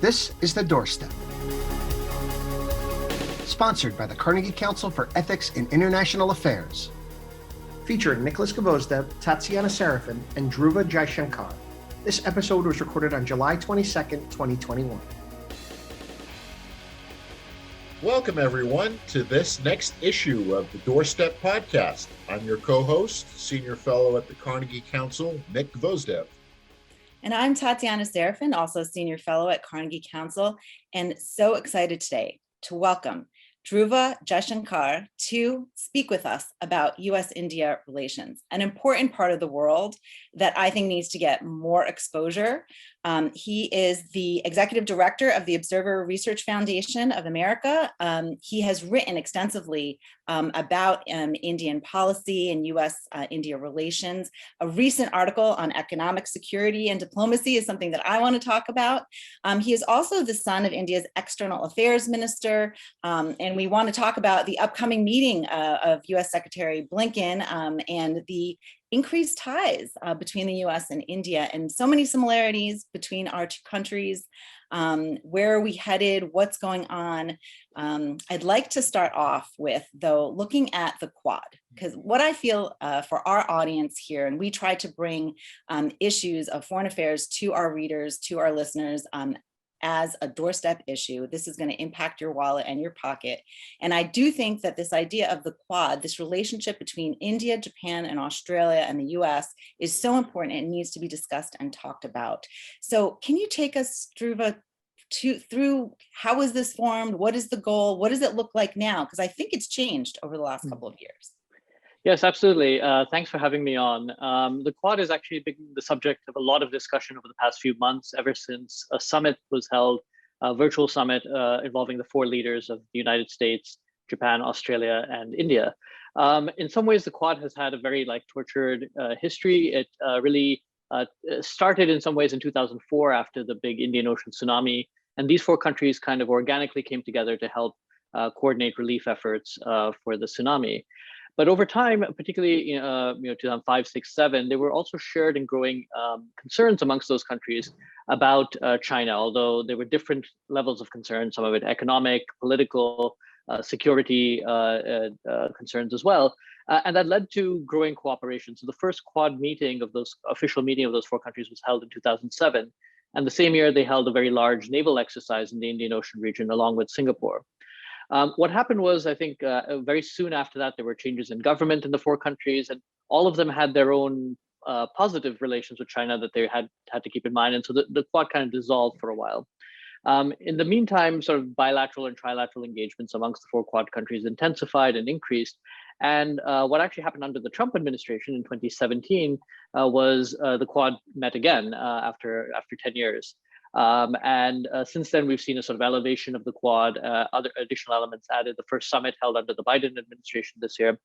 This is the Doorstep. Sponsored by the Carnegie Council for Ethics in International Affairs. Featuring Nicholas Gvosdev, Tatiana Serafin, and Dhruva Jaishankar. This episode was recorded on July 22nd, 2021. Welcome, everyone, to this next issue of the Doorstep podcast. I'm your co-host, Senior Fellow at the Carnegie Council, Nick Gvosdev. And I'm Tatiana Serafin, also Senior Fellow at Carnegie Council, and so excited today to welcome Dhruva Jaishankar to speak with us about U.S. India relations, an important part of the world that I think needs to get more exposure. He is the executive director of the Observer Research Foundation of America. He has written extensively about Indian policy and U.S.-India relations. A recent article on economic security and diplomacy is something that I want to talk about. He is also the son of India's external affairs minister, and we want to talk about the upcoming meeting of U.S. Secretary Blinken and the increased ties between the U.S. and India, and so many similarities between our two countries. Where are we headed? What's going on? I'd like to start off with, though, looking at the Quad, because what I feel for our audience here, and we try to bring issues of foreign affairs to our readers, to our listeners, as a doorstep issue. This is going to impact your wallet and your pocket. And I do think that this idea of the Quad, this relationship between India, Japan, and Australia and the US is so important and needs to be discussed and talked about. So can you take us, Dhruva, through how was this formed? What is the goal? What does it look like now? Because I think it's changed over the last couple of years. Yes, absolutely. Thanks for having me on. The Quad has actually been the subject of a lot of discussion over the past few months, ever since a summit was held, a virtual summit involving the four leaders of the United States, Japan, Australia, and India. In some ways, the Quad has had a very tortured history. It really started in some ways in 2004 after the big Indian Ocean tsunami. And these four countries kind of organically came together to help coordinate relief efforts for the tsunami. But over time, particularly 2005, 6, 7, there were also shared and growing concerns amongst those countries about China, although there were different levels of concern, some of it economic, political, security concerns as well. And that led to growing cooperation. So the first Quad meeting of those, official meeting of those four countries was held in 2007. And the same year, they held a very large naval exercise in the Indian Ocean region along with Singapore. What happened was, I think, very soon after that, there were changes in government in the four countries, and all of them had their own positive relations with China that they had to keep in mind. And so the Quad kind of dissolved for a while. In the meantime, sort of bilateral and trilateral engagements amongst the four Quad countries intensified and increased. And what actually happened under the Trump administration in 2017 was the Quad met again after 10 years. Since then, we've seen a sort of elevation of the Quad, other additional elements added, the first summit held under the Biden administration this year.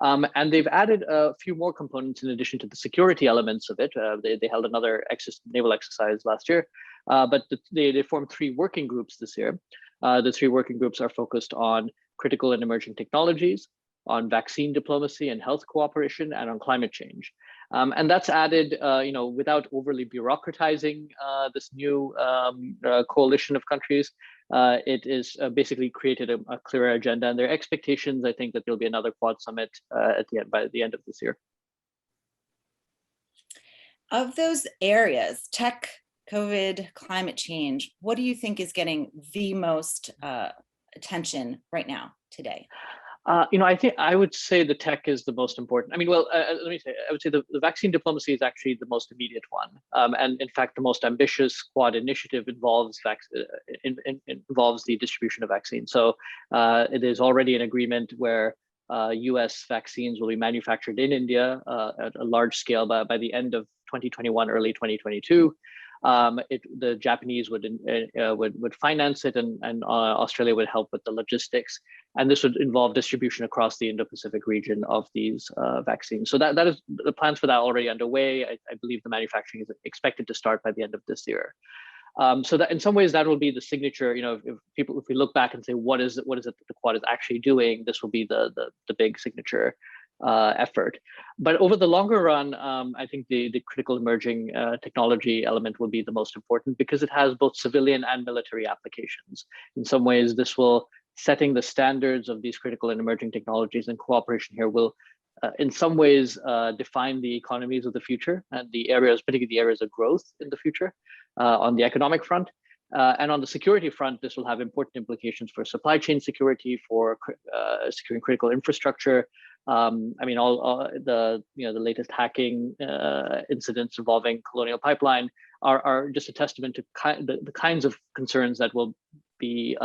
And they've added a few more components in addition to the security elements of it. They held another naval exercise last year, but they formed three working groups this year. The three working groups are focused on critical and emerging technologies, on vaccine diplomacy and health cooperation, and on climate change. And that's added, without overly bureaucratizing this new coalition of countries. It is basically created a clearer agenda, and their expectations, I think, that there'll be another Quad summit by the end of this year. Of those areas, tech, COVID, climate change, what do you think is getting the most attention right now, today? I would say the tech is the most important. I would say the vaccine diplomacy is actually the most immediate one. And in fact, the most ambitious Quad initiative involves the distribution of vaccines. So there's already an agreement where US vaccines will be manufactured in India at a large scale by the end of 2021, early 2022. The Japanese would finance it, and Australia would help with the logistics. And this would involve distribution across the Indo-Pacific region of these vaccines. So that is the plans for that already underway. I believe the manufacturing is expected to start by the end of this year. So that in some ways that will be the signature. If we look back and say what is it that the Quad is actually doing, this will be the big signature effort. But over the longer run, I think the critical emerging technology element will be the most important because it has both civilian and military applications. In some ways, this will setting the standards of these critical and emerging technologies, and cooperation here will in some ways define the economies of the future and the areas, particularly the areas of growth in the future on the economic front. And on the security front, this will have important implications for supply chain security, for securing critical infrastructure. I mean, all the latest hacking incidents involving Colonial Pipeline are just a testament to the kinds of concerns that will be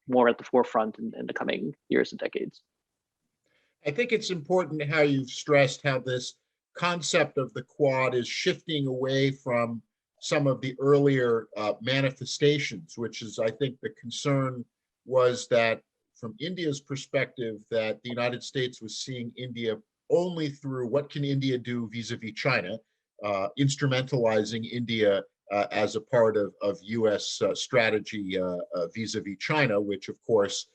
more at the forefront in the coming years and decades. I think it's important how you've stressed how this concept of the Quad is shifting away from some of the earlier manifestations, which is, I think, the concern was that from India's perspective, that the United States was seeing India only through what can India do vis-a-vis China, instrumentalizing India as a part of U.S. strategy vis-a-vis China, which of course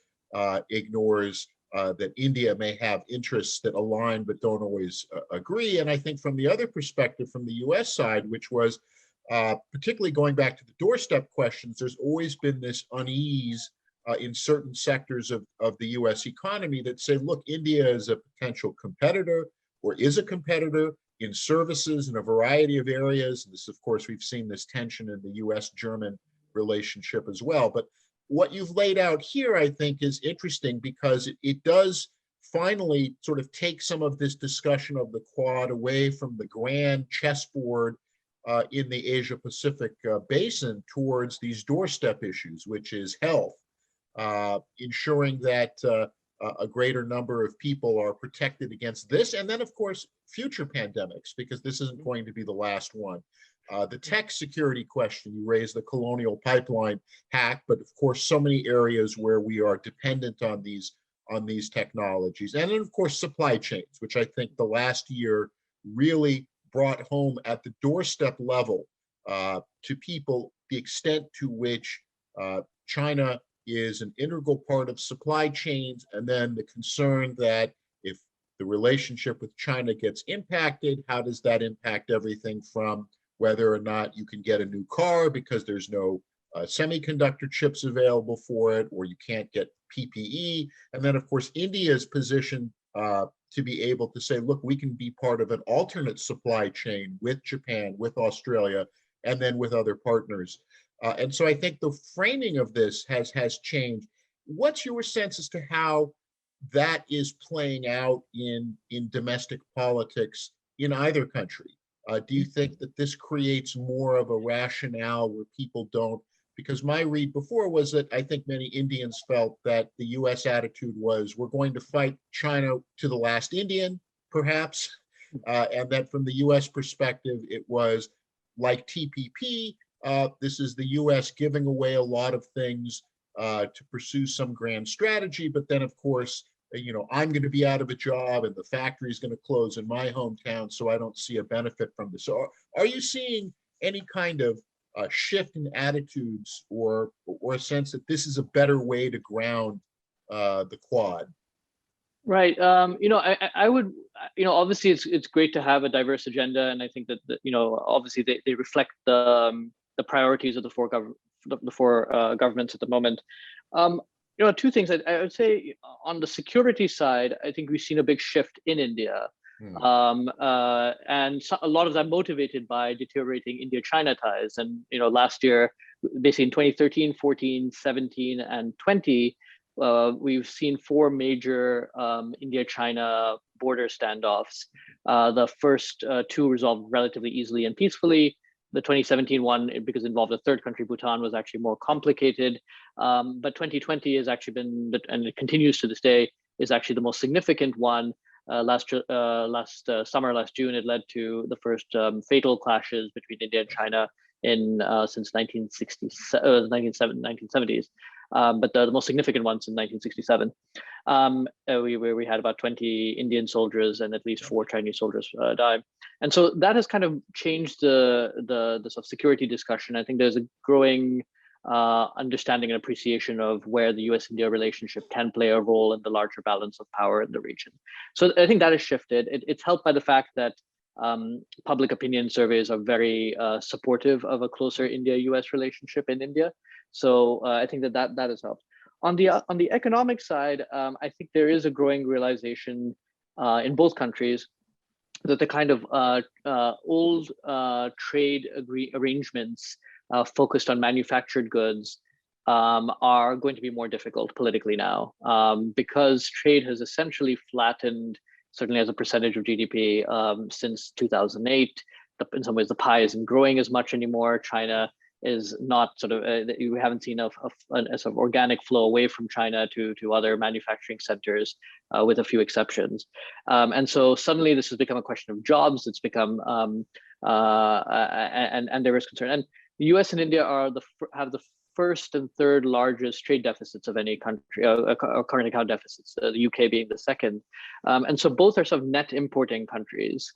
ignores that India may have interests that align but don't always agree. And I think from the other perspective, from the U.S. side, which was particularly going back to the doorstep questions, there's always been this unease in certain sectors of the U.S. economy that say, look, India is a potential competitor or is a competitor in services in a variety of areas. And this, of course, we've seen this tension in the U.S.-German relationship as well. But what you've laid out here, I think, is interesting because it does finally sort of take some of this discussion of the Quad away from the grand chessboard in the Asia-Pacific basin towards these doorstep issues, which is health, ensuring that a greater number of people are protected against this, and then, of course, future pandemics, because this isn't going to be the last one. The tech security question, you raised the Colonial Pipeline hack, but of course, so many areas where we are dependent on these technologies. And then, of course, supply chains, which I think the last year really brought home at the doorstep level to people the extent to which China is an integral part of supply chains, and then the concern that if the relationship with China gets impacted, how does that impact everything from whether or not you can get a new car because there's no semiconductor chips available for it, or you can't get PPE. And then, of course, India's position to be able to say, look, we can be part of an alternate supply chain with Japan, with Australia, and then with other partners. And so I think the framing of this has changed. What's your sense as to how that is playing out in domestic politics in either country? Do you think that this creates more of a rationale where people don't? Because my read before was that I think many Indians felt that the U.S. attitude was, we're going to fight China to the last Indian, perhaps, and that from the U.S. perspective, it was like TPP. This is the U.S. giving away a lot of things to pursue some grand strategy, but then, of course, I'm going to be out of a job and the factory is going to close in my hometown, so I don't see a benefit from this. So are you seeing any kind of shift in attitudes or a sense that this is a better way to ground the Quad? Right. I would, obviously it's great to have a diverse agenda, and I think that obviously they reflect the priorities of the four governments at the moment. Two things I would say on the security side. I think we've seen a big shift in India, and a lot of that motivated by deteriorating India-China ties. And last year, basically in 2013, 14, 17, and 20, we've seen four major India-China border standoffs. The first two resolved relatively easily and peacefully. The 2017 one, because it involved a third country, Bhutan, was actually more complicated. But 2020 has actually been, and it continues to this day, is actually the most significant one. Last June, it led to the first fatal clashes between India and China since 1970s. But the most significant one since 1967, where we had about 20 Indian soldiers and at least 4 Chinese soldiers die. And so that has kind of changed the sort of security discussion. I think there's a growing understanding and appreciation of where the U.S.-India relationship can play a role in the larger balance of power in the region. So I think that has shifted. It's helped by the fact that public opinion surveys are very supportive of a closer India-U.S. relationship in India. So I think that has helped. On the economic side, I think there is a growing realization in both countries that the kind of old trade arrangements focused on manufactured goods are going to be more difficult politically now, because trade has essentially flattened, certainly as a percentage of GDP, since 2008. In some ways, the pie isn't growing as much anymore. China is not sort of, we haven't seen a sort of organic flow away from China to other manufacturing centers, with a few exceptions. And so suddenly this has become a question of jobs. It's become, and there is concern. And the US and India have the first and third largest trade deficits of any country, current account deficits, the UK being the second. And so both are sort of net importing countries.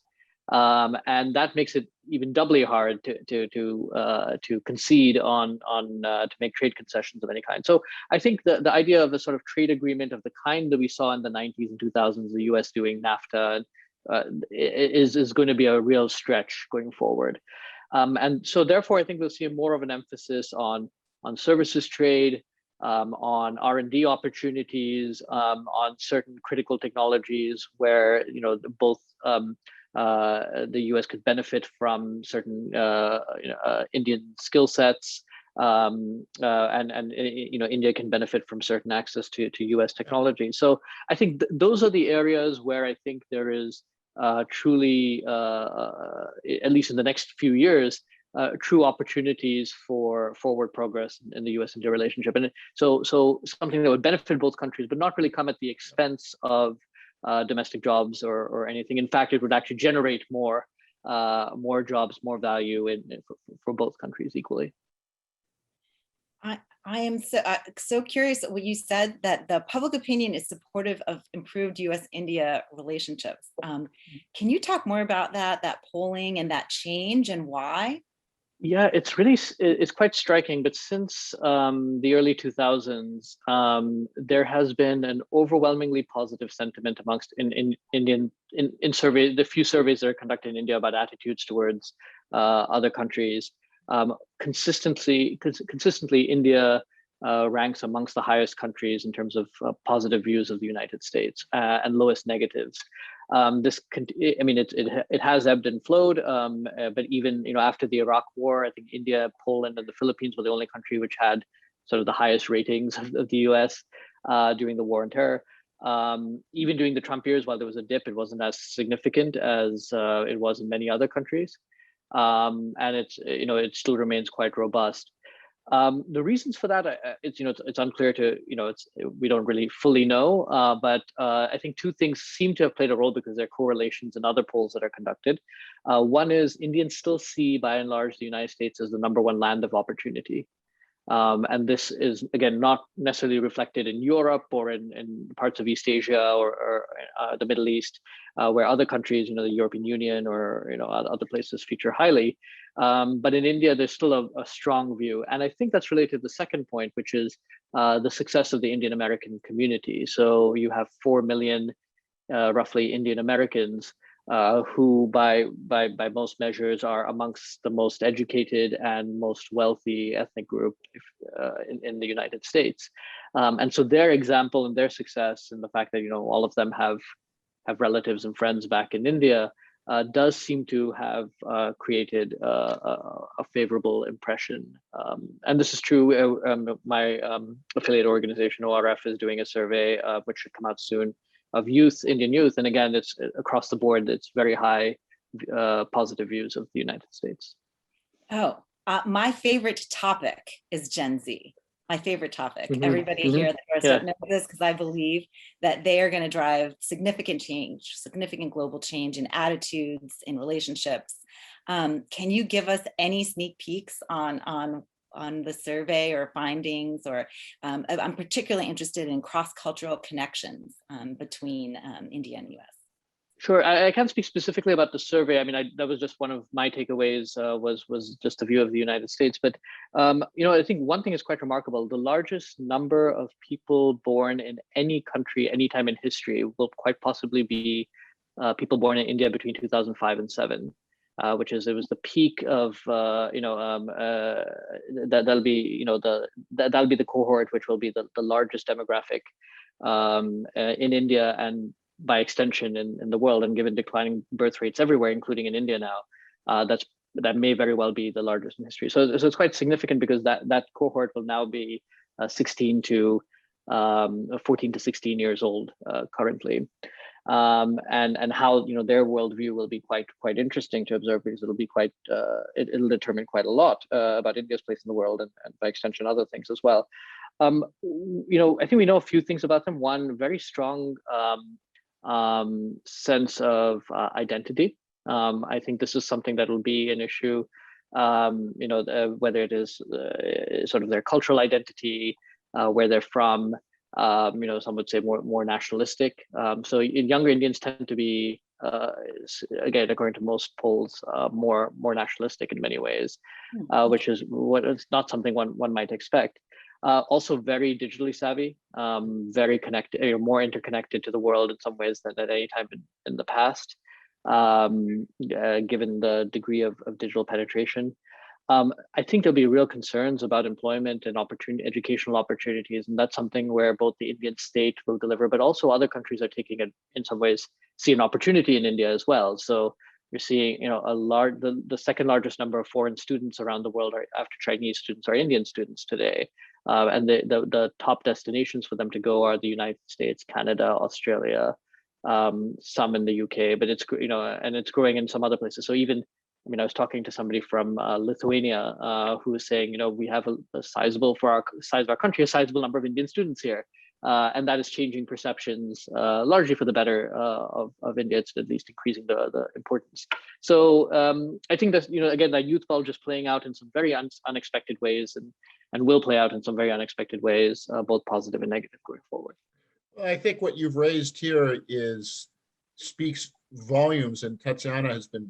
And that makes it even doubly hard to concede to make trade concessions of any kind. So I think the idea of a sort of trade agreement of the kind that we saw in the 90s and 2000s, the US doing NAFTA, is going to be a real stretch going forward. And so therefore, I think we'll see more of an emphasis on services trade, on R&D opportunities, on certain critical technologies where both the US could benefit from certain Indian skill sets, and India can benefit from certain access to US technology. So I think those are the areas where I think there is truly, at least in the next few years, true opportunities for forward progress in the US-India relationship. And so something that would benefit both countries, but not really come at the expense of domestic jobs or anything. In fact, it would actually generate more jobs, more value for both countries equally. I am so curious what you said, that the public opinion is supportive of improved US-India relationships. Can you talk more about that polling and that change and why? Yeah, it's quite striking. But since the early 2000s, there has been an overwhelmingly positive sentiment amongst Indian surveys, the few surveys that are conducted in India about attitudes towards other countries. Consistently, India ranks amongst the highest countries in terms of positive views of the United States, and lowest negatives. It has ebbed and flowed, but even after the Iraq War, I think India, Poland, and the Philippines were the only country which had sort of the highest ratings of the US during the war on terror. Even during the Trump years, while there was a dip, it wasn't as significant as it was in many other countries, and it still remains quite robust. The reasons for that, it's unclear we don't really fully know, but I think two things seem to have played a role because there are correlations in other polls that are conducted. One is Indians still see, by and large, the United States as the #1 land of opportunity. And this is, again, not necessarily reflected in Europe or in parts of East Asia or the Middle East, where other countries, the European Union or other places feature highly. But in India, there's still a strong view. And I think that's related to the second point, which is the success of the Indian American community. So you have 4 million, roughly, Indian Americans who by most measures are amongst the most educated and most wealthy ethnic group in the United States. And so their example and their success, and the fact that all of them have relatives and friends back in India, does seem to have created a favorable impression. And this is true. My affiliate organization, ORF, is doing a survey which should come out soon, of Indian youth. And again, it's across the board, it's very high positive views of the United States. Oh, my favorite topic is Gen Z. My favorite topic. Mm-hmm. Everybody Mm-hmm. here at the Doorstep knows this, because I believe that they are going to drive significant change, significant global change in attitudes, in relationships. Can you give us any sneak peeks on the survey or findings? Or I'm particularly interested in cross-cultural connections between India and US. Sure, I can't speak specifically about the survey. I mean, that was just one of my takeaways. Was just a view of the United States. But I think one thing is quite remarkable: the largest number of people born in any country, anytime in history, will quite possibly be people born in India between 2005 and 7, which is it was the peak of that'll be that'll be the cohort which will be the largest demographic in India and by extension in the world, and given declining birth rates everywhere, including in India now, that may very well be the largest in history. So it's quite significant because that cohort will now be 14 to 16 years old currently, and how their worldview will be quite interesting to observe, because it'll be it'll determine quite a lot about India's place in the world, and by extension other things as well. I think we know a few things about them. One, very strong sense of identity. I think this is something that will be an issue, whether it is sort of their cultural identity, where they're from. Some would say more nationalistic. So younger Indians tend to be, again, according to most polls, more nationalistic in many ways, which is it's not something one might expect. Also very digitally savvy, very connected, more interconnected to the world in some ways than at any time in the past, given the degree of digital penetration. I think there'll be real concerns about employment and educational opportunities, and that's something where both the Indian state will deliver, but also other countries are taking it, in some ways, see an opportunity in India as well. So you're seeing, the second largest number of foreign students around the world after Chinese students are Indian students today. And the top destinations for them to go are the United States, Canada, Australia, some in the UK, but it's growing in some other places. So even, I was talking to somebody from Lithuania who was saying, we have a sizable, for our size of our country, a sizable number of Indian students here. And that is changing perceptions largely for the better of India. It's at least increasing the importance. So I think that, again, that youth bulge is playing out in some very unexpected ways, and will play out in some very unexpected ways, both positive and negative going forward. Well, I think what you've raised here speaks volumes, and Tatiana has been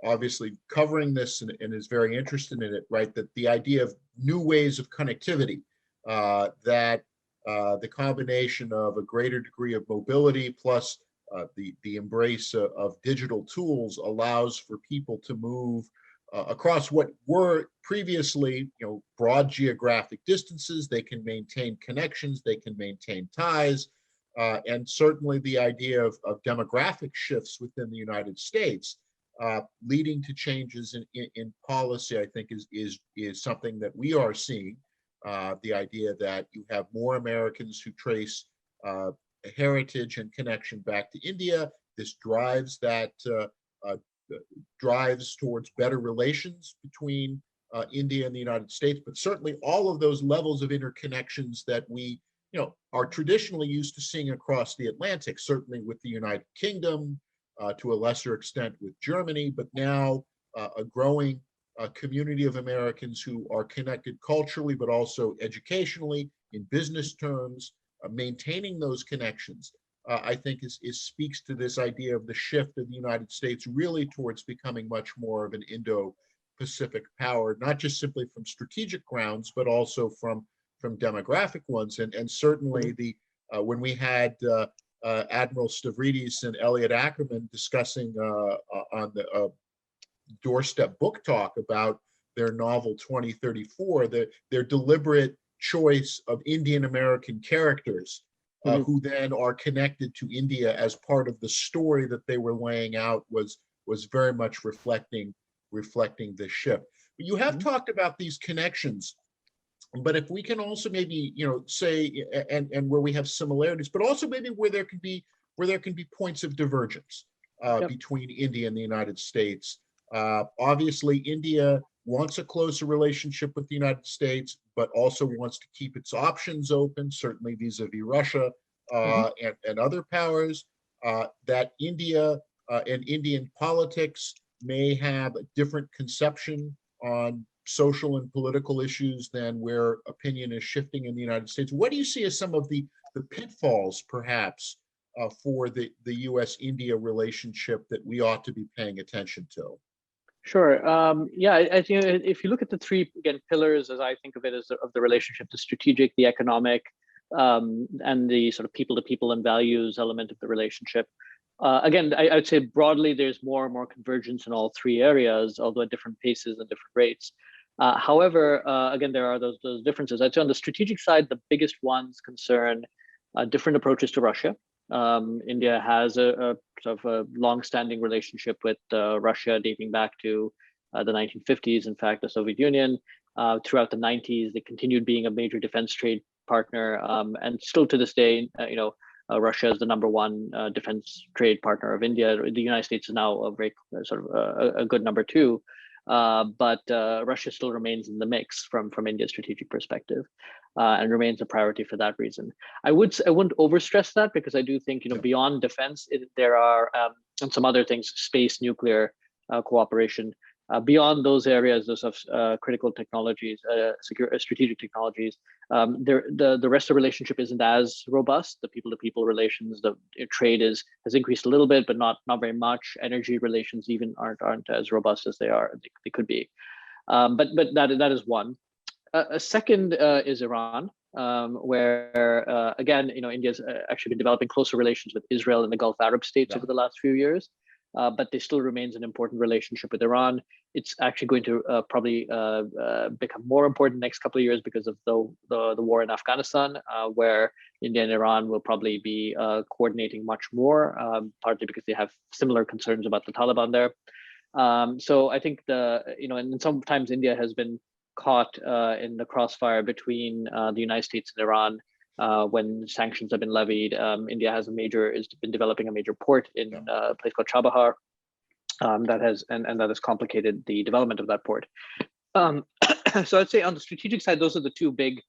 obviously covering this and is very interested in it, right? That the idea of new ways of connectivity, that the combination of a greater degree of mobility plus the embrace of digital tools allows for people to move across what were previously, broad geographic distances. They can maintain connections, they can maintain ties, and certainly the idea of demographic shifts within the United States leading to changes in policy, I think is something that we are seeing. The idea that you have more Americans who trace a heritage and connection back to India. This drives drives towards better relations between India and the United States, but certainly all of those levels of interconnections that we are traditionally used to seeing across the Atlantic, certainly with the United Kingdom, to a lesser extent with Germany, but now a growing community of Americans who are connected culturally, but also educationally, in business terms, maintaining those connections, I think speaks to this idea of the shift of the United States really towards becoming much more of an Indo-Pacific power, not just simply from strategic grounds, but also from demographic ones. And certainly when we had Admiral Stavridis and Elliot Ackerman discussing on the Doorstep book talk about their novel 2034, their deliberate choice of Indian American characters who then are connected to India as part of the story that they were laying out was very much reflecting this shift. But you have talked about these connections, but if we can also maybe say and where we have similarities, but also maybe where there can be points of divergence between India and the United States. Obviously, India wants a closer relationship with the United States, but also wants to keep its options open, certainly vis-a-vis Russia and other powers. That India and Indian politics may have a different conception on social and political issues than where opinion is shifting in the United States. What do you see as some of the pitfalls, perhaps, for the U.S.-India relationship that we ought to be paying attention to? Sure. Yeah, I think if you look at the three, again, pillars, as I think of it, as of the relationship, the strategic, the economic, and the sort of people-to-people and values element of the relationship. Again, I would say broadly, there's more and more convergence in all three areas, although at different paces and different rates. However, again, there are those differences. I'd say on the strategic side, the biggest ones concern different approaches to Russia. India has a sort of a long-standing relationship with Russia dating back to the 1950s. In fact, the Soviet Union, throughout the 90s, they continued being a major defense trade partner, and still to this day, Russia is the #1 defense trade partner of India. The United States is now a very sort of a good #2, but Russia still remains in the mix from India's strategic perspective, and remains a priority for that reason. I wouldn't overstress that, because I do think beyond defense, there are and some other things, space, nuclear cooperation. Beyond those areas, those of critical technologies, strategic technologies, the rest of the relationship isn't as robust. The people-to-people relations, the trade has increased a little bit, but not very much. Energy relations even aren't as robust as they could be. But that is one. A second is Iran, where again, India's actually been developing closer relations with Israel and the Gulf Arab states over the last few years. But there still remains an important relationship with Iran. It's actually going to probably become more important next couple of years because of the war in Afghanistan, where India and Iran will probably be coordinating much more, partly because they have similar concerns about the Taliban there. So I think and sometimes India has been caught in the crossfire between the United States and Iran. When sanctions have been levied, India has been developing a major port in a place called Chabahar, that has complicated the development of that port. So I'd say on the strategic side, those are the two big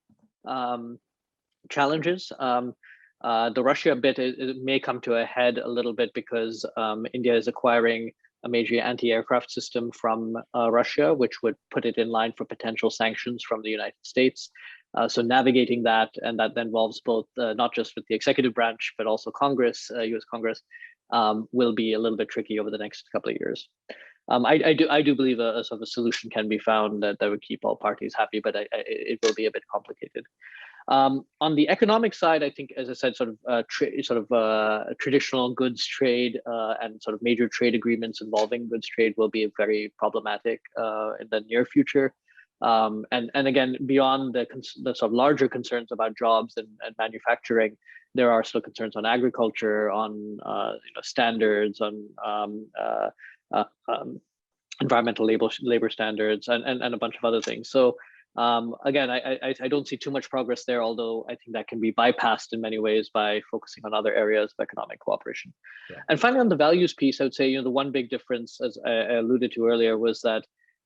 challenges. The Russia bit, it may come to a head a little bit because India is acquiring a major anti-aircraft system from Russia, which would put it in line for potential sanctions from the United States. So navigating that, and that involves both not just with the executive branch, but also Congress, U.S. Congress, will be a little bit tricky over the next couple of years. I do believe a sort of a solution can be found that would keep all parties happy, but it will be a bit complicated. On the economic side, I think, as I said, traditional goods trade and sort of major trade agreements involving goods trade will be very problematic in the near future. And again, beyond the sort of larger concerns about jobs and manufacturing, there are still concerns on agriculture, on standards, on environmental labor standards, and a bunch of other things. So again, I don't see too much progress there, although I think that can be bypassed in many ways by focusing on other areas of economic cooperation. Yeah. And finally, on the values piece, I would say the one big difference, as I alluded to earlier, was that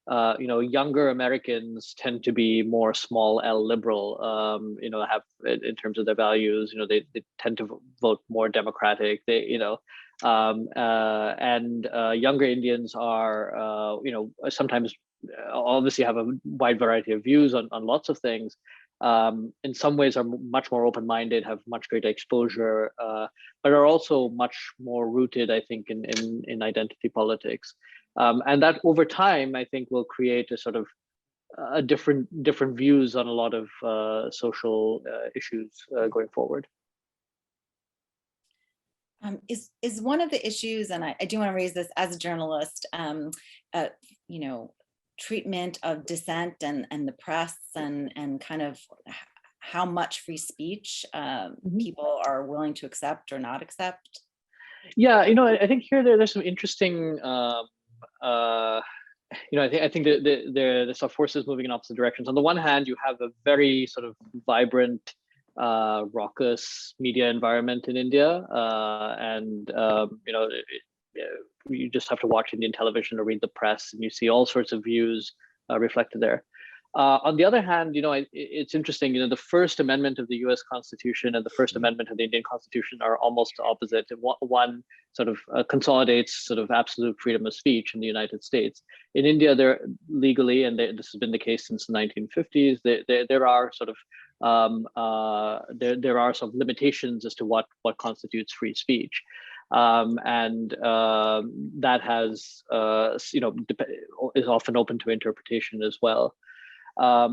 younger Americans tend to be more small L liberal, have in terms of their values, they tend to vote more Democratic, and younger Indians are, sometimes obviously have a wide variety of views on lots of things. In some ways are much more open-minded, have much greater exposure, but are also much more rooted, I think, in identity politics. And that over time, I think, will create a sort of different views on a lot of social issues going forward. Is one of the issues, and I do want to raise this as a journalist, treatment of dissent and the press and kind of how much free speech people are willing to accept or not accept? Yeah, I think here there's some interesting. I think the sort of forces moving in opposite directions. On the one hand, you have a very sort of vibrant, raucous media environment in India, and you just have to watch Indian television or read the press, and you see all sorts of views reflected there. On the other hand, it's interesting. The First Amendment of the U.S. Constitution and the First Amendment of the Indian Constitution are almost opposite. One sort of consolidates sort of absolute freedom of speech in the United States. In India, they're legally, and this has been the case since the 1950s. There are sort of there are some limitations as to what constitutes free speech. That has is often open to interpretation as well. I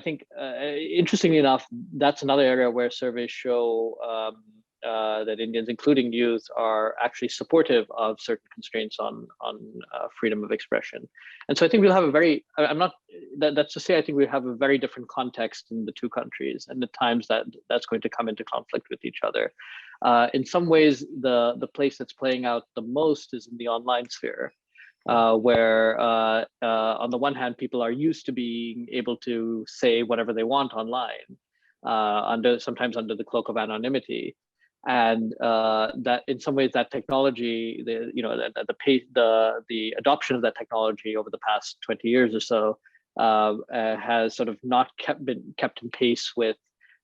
think interestingly enough, that's another area where surveys show that Indians, including youth, are actually supportive of certain constraints on freedom of expression. And so I think we'll have a very, that's to say, I think we have a very different context in the two countries, and at times that's going to come into conflict with each other. In some ways, the place that's playing out the most is in the online sphere, where on the one hand, people are used to being able to say whatever they want online, sometimes under the cloak of anonymity. And that in some ways that technology, the adoption of that technology over the past 20 years or so has sort of not been kept in pace with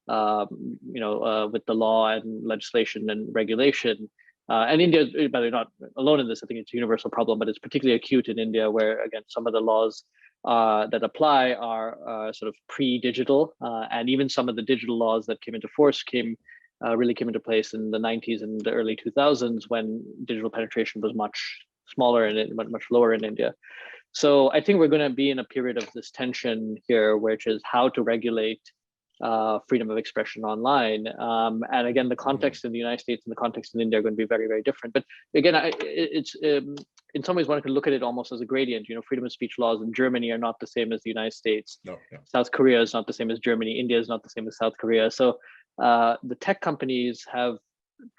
with the law and legislation and regulation. And India, by the way, not alone in this. I think it's a universal problem, but it's particularly acute in India, where again some of the laws that apply are sort of pre-digital, and even some of the digital laws that came into force really came into place in the 90s and the early 2000s, when digital penetration was much smaller and much lower in India. So I think we're going to be in a period of this tension here, which is how to regulate freedom of expression online. And again, the context in the United States and the context in India are going to be very, very different. But again, it's in some ways one could look at it almost as a gradient. Freedom of speech laws in Germany are not the same as the United States. No. South Korea is not the same as Germany. India is not the same as South Korea. So the tech companies have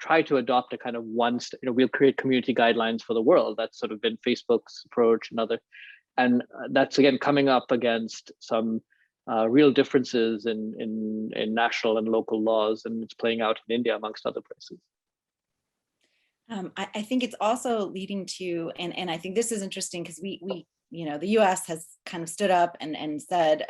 tried to adopt a kind of we'll create community guidelines for the world. That's sort of been Facebook's approach and that's again coming up against some real differences in national and local laws, and it's playing out in India amongst other places. I think it's also leading to, and I think this is interesting because we the U.S. has kind of stood up and said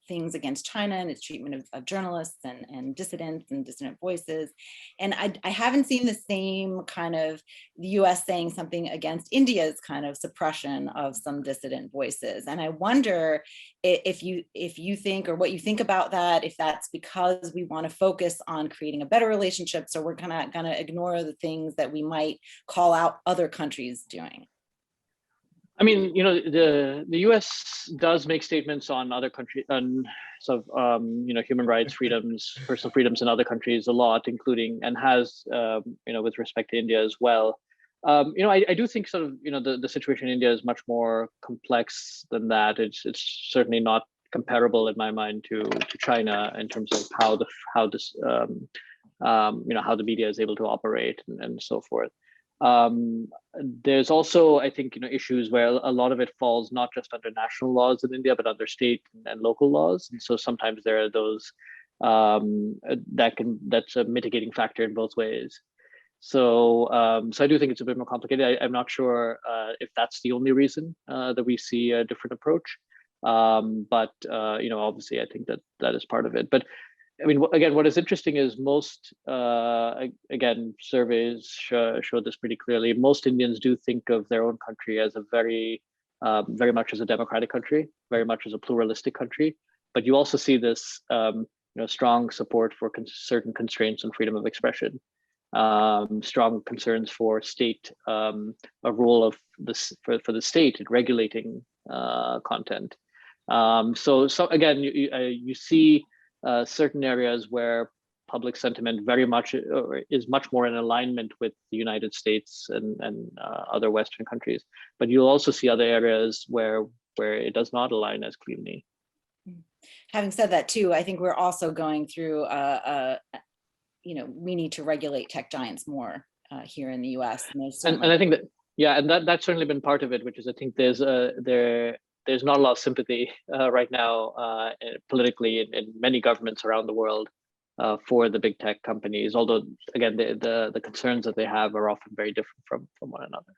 things against China and its treatment of journalists and dissidents and dissident voices. And I haven't seen the same kind of the U.S. saying something against India's kind of suppression of some dissident voices. And I wonder if you think, or what you think about that, if that's because we want to focus on creating a better relationship, so we're gonna ignore the things that we might call out other countries doing. I mean, the U.S. does make statements on other countries, on sort of human rights, freedoms, personal freedoms in other countries a lot, including, and has with respect to India as well. I do think sort of the situation in India is much more complex than that. It's certainly not comparable in my mind to China in terms of how the media is able to operate and so forth. There's also, I think, issues where a lot of it falls not just under national laws in India, but under state and local laws. And so sometimes there are those that's a mitigating factor in both ways. So I do think it's a bit more complicated. I'm not sure if that's the only reason that we see a different approach. But obviously, I think that is part of it. But I mean, again, what is interesting is most, again, surveys show this pretty clearly. Most Indians do think of their own country as a very much as a democratic country, very much as a pluralistic country. But you also see this, strong support for certain constraints on freedom of expression, strong concerns for state, a role of this for the state in regulating content. So again, you see. Certain areas where public sentiment very much is much more in alignment with the United States and other Western countries, but you'll also see other areas where it does not align as cleanly. Having said that too, I think we're also going through we need to regulate tech giants more here in the U.S. And I think that that's certainly been part of it, which is I think there's not a lot of sympathy right now politically in many governments around the world for the big tech companies, although again the concerns that they have are often very different from one another.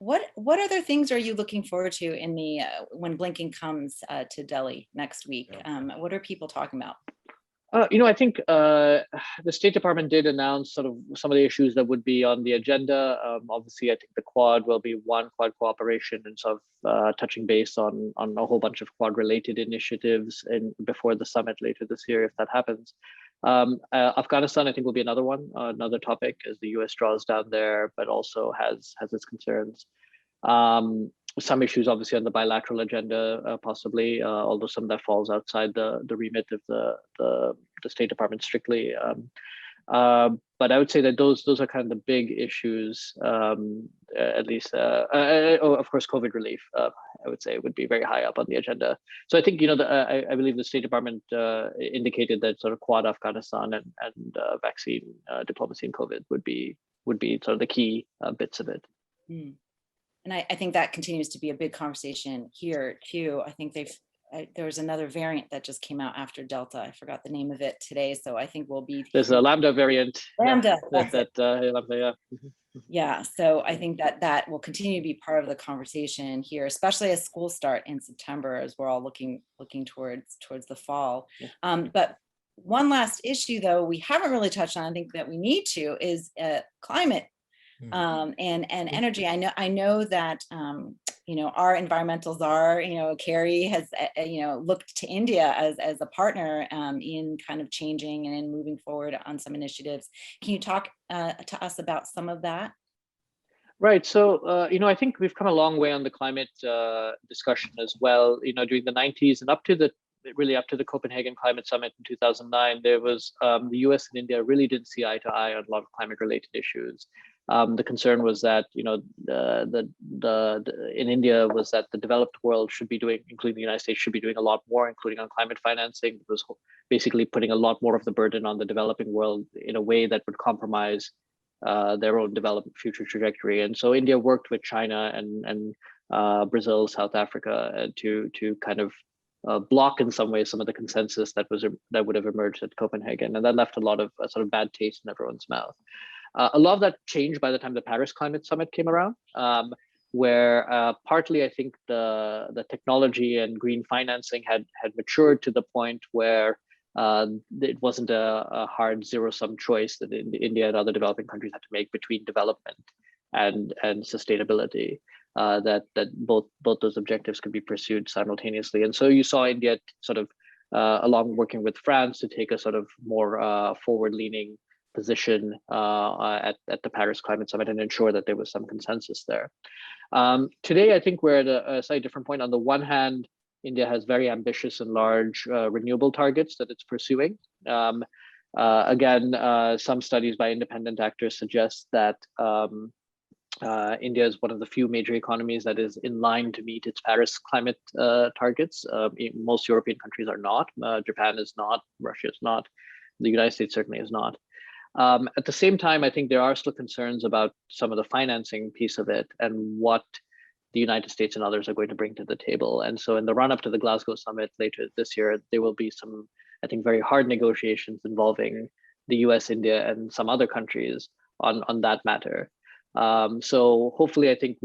What other things are you looking forward to in the when Blinken comes to Delhi next week? What are people talking about? I think the State Department did announce sort of some of the issues that would be on the agenda. Obviously, I think the Quad will be one, Quad cooperation, and sort of touching base on a whole bunch of Quad-related initiatives before the summit later this year, if that happens. Afghanistan, I think, will be another one, another topic, as the U.S. draws down there, but also has its concerns. Some issues, obviously, on the bilateral agenda, possibly, although some of that falls outside the remit of the State Department strictly. But I would say that those are kind of the big issues, at least. Of course, COVID relief, I would say, would be very high up on the agenda. So I think, I believe the State Department indicated that sort of Quad Afghanistan and vaccine diplomacy and COVID would be sort of the key bits of it. Mm. And I think that continues to be a big conversation here too. I think there was another variant that just came out after Delta. I forgot the name of it today. So I think we'll be. There's a Lambda variant. Lambda. Lambda, yeah. Yeah. So I think that will continue to be part of the conversation here, especially as schools start in September, as we're all looking towards the fall. Yeah. But one last issue, though, we haven't really touched on, I think that we need to, is climate. And energy. I know that our environmental czar, Carrie, has looked to India as a partner in kind of changing and in moving forward on some initiatives. Can you talk to us about some of that? Right. So I think we've come a long way on the climate discussion as well. During the 90s and up to the Copenhagen Climate Summit in 2009, there was the U.S. and India really didn't see eye to eye on a lot of climate-related issues. The concern was that in India was that the developed world should be doing, including the United States, should be doing a lot more, including on climate financing. It was basically putting a lot more of the burden on the developing world in a way that would compromise their own development future trajectory. And so India worked with China and Brazil, South Africa to kind of block in some ways some of the consensus that would have emerged at Copenhagen, and that left a lot of sort of bad taste in everyone's mouth. A lot of that changed by the time the Paris Climate Summit came around, where partly I think the technology and green financing had matured to the point where it wasn't a hard zero-sum choice that India and other developing countries had to make between development and sustainability. That both those objectives could be pursued simultaneously. And so you saw India sort of along working with France to take a sort of more forward-leaning position at the Paris Climate Summit and ensure that there was some consensus there. Today, I think we're at a slightly different point. On the one hand, India has very ambitious and large renewable targets that it's pursuing. Again, some studies by independent actors suggest that India is one of the few major economies that is in line to meet its Paris climate targets. Most European countries are not. Japan is not. Russia is not. The United States certainly is not. At the same time, I think there are still concerns about some of the financing piece of it and what the United States and others are going to bring to the table. And so in the run-up to the Glasgow summit later this year, there will be some, I think, very hard negotiations involving the U.S., India, and some other countries on that matter. So hopefully, I think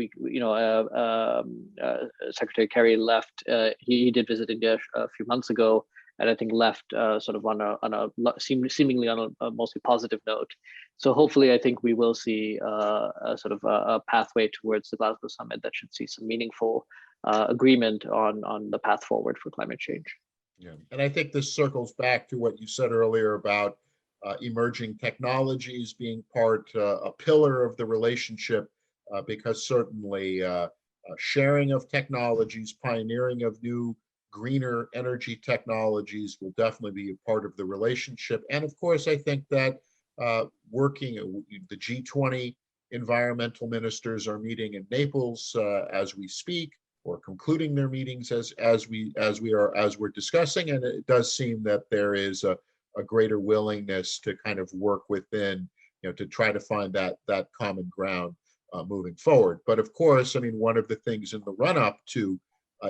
Secretary Kerry left. He did visit India a few months ago, and I think left sort of on a seemingly on a mostly positive note. So hopefully, I think we will see a sort of a pathway towards the Glasgow summit that should see some meaningful agreement on the path forward for climate change. Yeah, and I think this circles back to what you said earlier about emerging technologies being a pillar of the relationship, because certainly sharing of technologies, pioneering of new greener energy technologies will definitely be a part of the relationship. And of course, I think that working, the G20 environmental ministers are meeting in Naples as we speak, or concluding their meetings as we're discussing. And it does seem that there is a greater willingness to kind of work within, to try to find that common ground moving forward. But of course, I mean, one of the things in the run-up to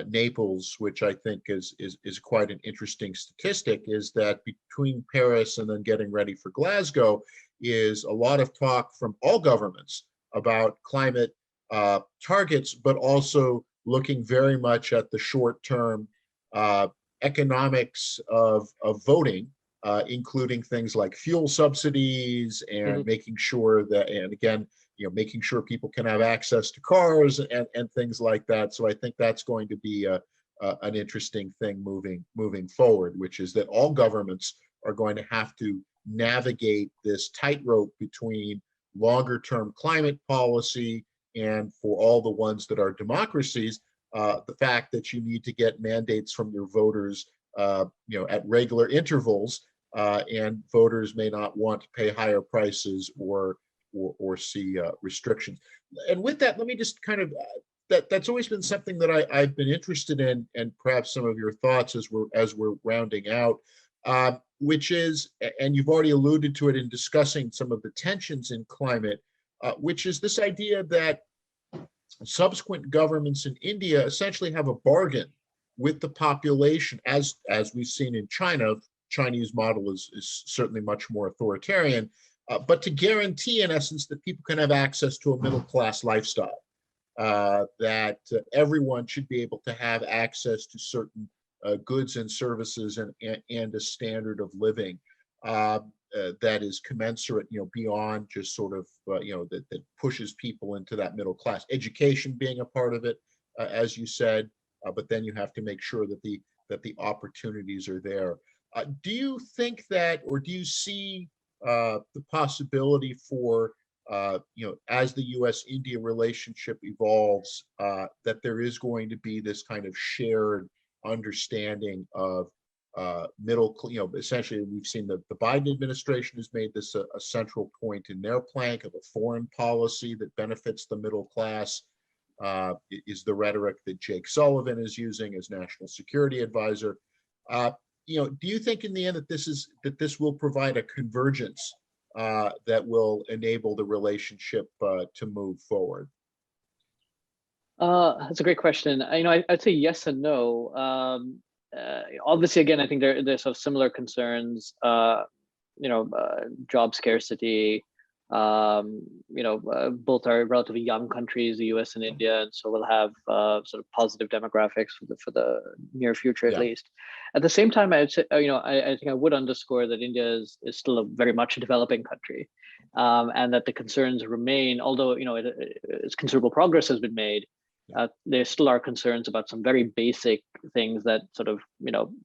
Naples, which I think is quite an interesting statistic, is that between Paris and then getting ready for Glasgow is a lot of talk from all governments about climate targets, but also looking very much at the short-term economics of voting, including things like fuel subsidies and making sure that, and again, making sure people can have access to cars and things like that. So I think that's going to be an interesting thing moving forward, which is that all governments are going to have to navigate this tightrope between longer term climate policy and, for all the ones that are democracies, the fact that you need to get mandates from your voters at regular intervals, and voters may not want to pay higher prices or see restrictions. And with that, let me just kind of that's always been something that I've been interested in, and perhaps some of your thoughts as we're rounding out, which is, and you've already alluded to it in discussing some of the tensions in climate, which is this idea that subsequent governments in India essentially have a bargain with the population, as we've seen in China. Chinese model is certainly much more authoritarian, but to guarantee, in essence, that people can have access to a middle class lifestyle, that everyone should be able to have access to certain goods and services and a standard of living that is commensurate, beyond just sort of, that pushes people into that middle class. Education being a part of it, as you said, but then you have to make sure that the opportunities are there. Do you think that, or do you see the possibility for, as the U.S. India relationship evolves, that there is going to be this kind of shared understanding of essentially we've seen the Biden administration has made this a central point in their plank of a foreign policy that benefits the middle class, is the rhetoric that Jake Sullivan is using as national security advisor. Do you think in the end that this will provide a convergence that will enable the relationship to move forward? That's a great question. I'd say yes and no. Obviously, again, I think there's sort of similar concerns. Job scarcity. Both are relatively young countries, the U.S. and India, and so we'll have sort of positive demographics for the near future, at least. At the same time, I'd say, I think I would underscore that India is still a very much a developing country, and that the concerns remain. Although considerable progress has been made, there still are concerns about some very basic things that sort of,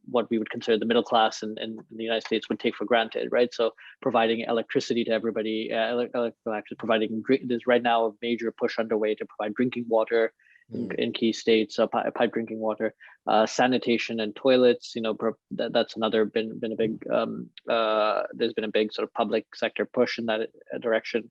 what we would consider the middle class in the United States would take for granted, right? So providing electricity to everybody, actually providing, there's right now a major push underway to provide drinking water in key states, pipe drinking water, sanitation and toilets. That's another been a big, there's been a big sort of public sector push in that direction.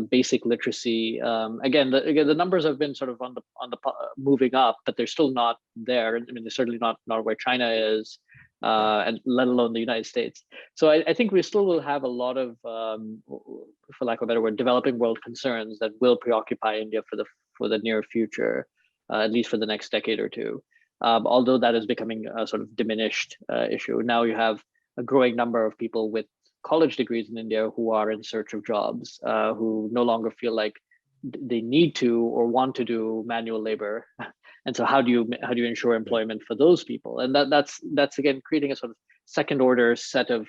Basic literacy. Again, the numbers have been sort of on the moving up, but they're still not there. I mean, they're certainly not where China is, and let alone the United States. So I think we still will have a lot of, for lack of a better word, developing world concerns that will preoccupy India for the near future, at least for the next decade or two. Although that is becoming a sort of diminished issue. Now you have a growing number of people with college degrees in India who are in search of jobs, who no longer feel like they need to or want to do manual labor. And so how do you ensure employment for those people? And that's again creating a sort of second order set of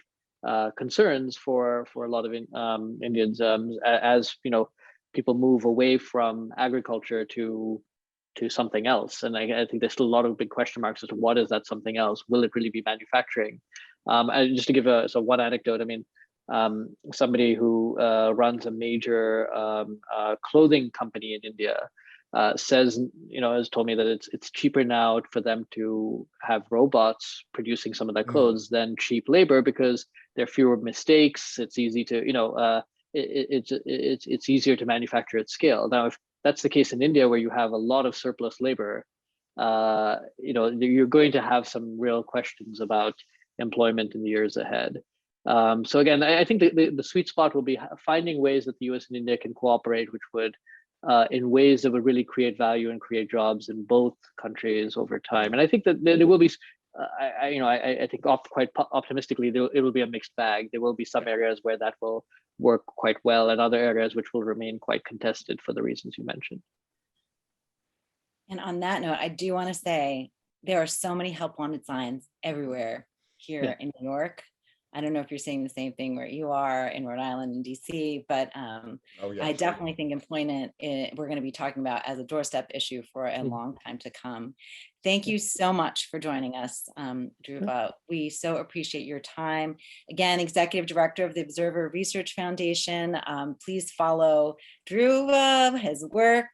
concerns for a lot of Indians, as people move away from agriculture to something else. And I think there's still a lot of big question marks as to what is that something else? Will it really be manufacturing? Just to give one anecdote, I mean, somebody who runs a major clothing company in India says, has told me that it's cheaper now for them to have robots producing some of their clothes than cheap labor, because there are fewer mistakes. It's easy to, it's easier to manufacture at scale. Now, if that's the case in India, where you have a lot of surplus labor, you're going to have some real questions about employment in the years ahead. So again, I think the sweet spot will be finding ways that the US and India can cooperate, which would, in ways that would really create value and create jobs in both countries over time. And I think that there will be, I think quite optimistically, it will be a mixed bag. There will be some areas where that will work quite well, and other areas which will remain quite contested for the reasons you mentioned. And on that note, I do want to say there are so many help wanted signs everywhere here in New York. I don't know if you're seeing the same thing where you are in Rhode Island and DC, but I definitely think employment we're going to be talking about as a doorstep issue for a long time to come. Thank you so much for joining us, Dhruva. We so appreciate your time. Again, Executive Director of the Observer Research Foundation. Please follow Dhruva, his work.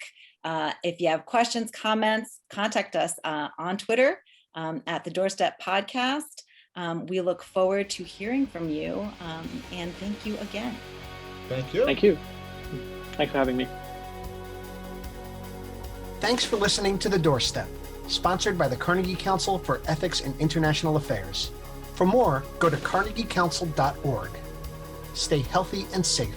If you have questions, comments, contact us on Twitter at the Doorstep Podcast. We look forward to hearing from you, and thank you again. Thank you. Thank you. Thanks for having me. Thanks for listening to The Doorstep, sponsored by the Carnegie Council for Ethics in International Affairs. For more, go to carnegiecouncil.org. Stay healthy and safe.